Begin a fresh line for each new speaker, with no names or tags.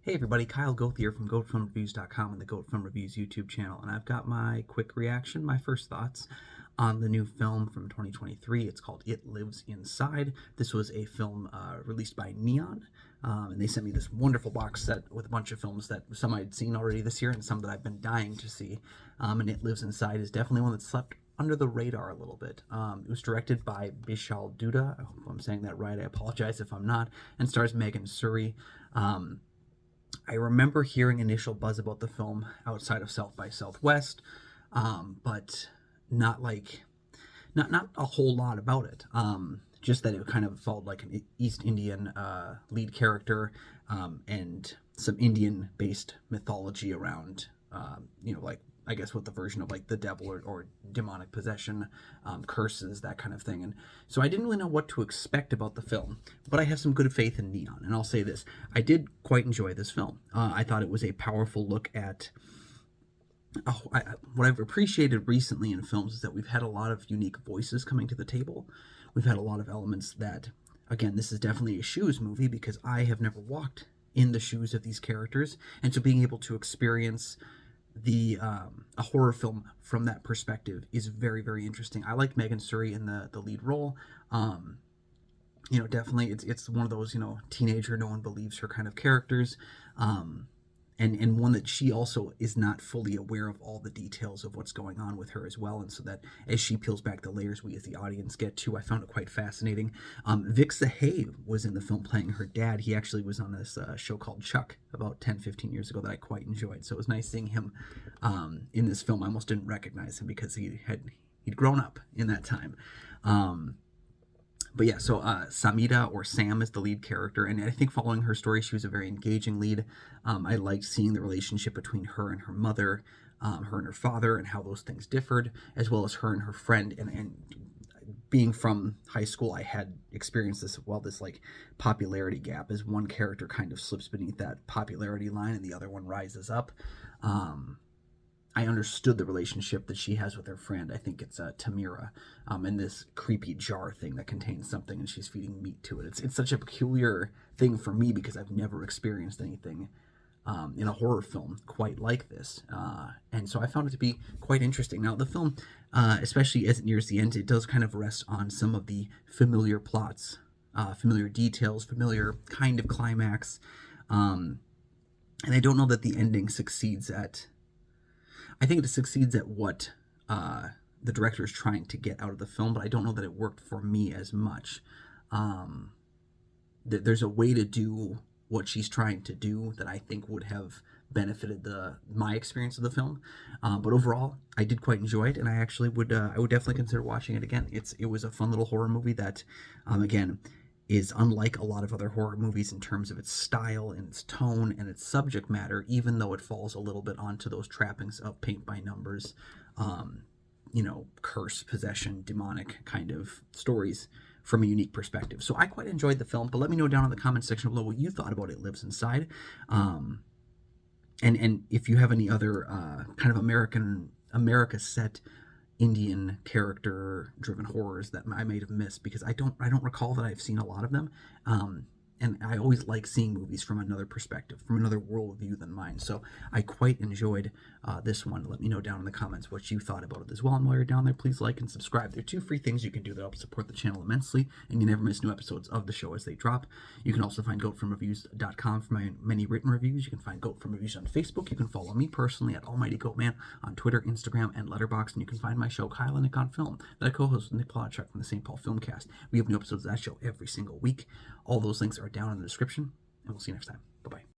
Hey everybody, Kyle Goth here from GoatFilmReviews.com and the Goat Film Reviews YouTube channel, and I've got my quick reaction, my first thoughts on the new film from 2023. It's called It Lives Inside. This was a film released by Neon, and they sent me this wonderful box set with a bunch of films that some I'd seen already this year and some that I've been dying to see, and It Lives Inside is definitely one that slept under the radar a little bit. It was directed by Bishal Dutta. I hope I'm saying that right. I apologize if I'm not. And stars Megan Suri. I remember hearing initial buzz about the film outside of South by Southwest, but not a whole lot about it. Just that it kind of felt like an East Indian lead character, and some Indian-based mythology around, like, I guess what the version of like the devil or demonic possession, curses, that kind of thing. And so I didn't really know what to expect about the film, but I have some good faith in Neon. And I'll say this, I did quite enjoy this film. I thought it was a powerful look at what I've appreciated recently in films is that we've had a lot of unique voices coming to the table. We've had a lot of elements that, again, this is definitely a shoes movie because I have never walked in the shoes of these characters. And so being able to experience a horror film from that perspective is very, very interesting. I like Megan Suri in the lead role. Definitely it's one of those, teenager, no one believes her kind of characters. And one that she also is not fully aware of all the details of what's going on with her as well. And so that as she peels back the layers, we as the audience get to. I found it quite fascinating. Vic Zahay was in the film playing her dad. He actually was on this show called Chuck about 10-15 years ago that I quite enjoyed. So it was nice seeing him in this film. I almost didn't recognize him because he'd grown up in that time. But yeah, so Samita, or Sam, is the lead character, and I think following her story, she was a very engaging lead. I liked seeing the relationship between her and her mother, her and her father, and how those things differed, as well as her and her friend. And being from high school, I had experienced this, this like popularity gap, as one character kind of slips beneath that popularity line and the other one rises up. I understood the relationship that she has with her friend. I think it's Tamira, and this creepy jar thing that contains something, and she's feeding meat to it. It's such a peculiar thing for me because I've never experienced anything in a horror film quite like this, and so I found it to be quite interesting. Now, the film, especially as it nears the end, it does kind of rest on some of the familiar plots, familiar details, familiar kind of climax, and I don't know that the ending succeeds at... I think it succeeds at what the director is trying to get out of the film, but I don't know that it worked for me as much. There's a way to do what she's trying to do that I think would have benefited my experience of the film. But overall, I did quite enjoy it, and I actually would definitely consider watching it again. It was a fun little horror movie that, again, is unlike a lot of other horror movies in terms of its style and its tone and its subject matter, even though it falls a little bit onto those trappings of paint by numbers, curse, possession, demonic kind of stories from a unique perspective. So I quite enjoyed the film, but let me know down in the comment section below what you thought about It Lives Inside. And if you have any other kind of America set Indian character driven horrors that I may have missed, because I don't recall that I've seen a lot of them, and I always like seeing movies from another perspective, from another worldview than mine. So I quite enjoyed this one. Let me know down in the comments what you thought about it as well, and while you're down there, please like and subscribe. There are 2 free things you can do that help support the channel immensely, and you never miss new episodes of the show as they drop. You can also find GoatFilmReviews.com for my many written reviews. You can find Goat Film Reviews on Facebook. You can follow me personally at Almighty Goatman on Twitter, Instagram, and Letterboxd, and you can find my show Kyle and Nick on Film that I co-host with Nick Plotchuk from the St. Paul Filmcast. We have new episodes of that show every single week. All those links are down in the description, and we'll see you next time. Bye-bye.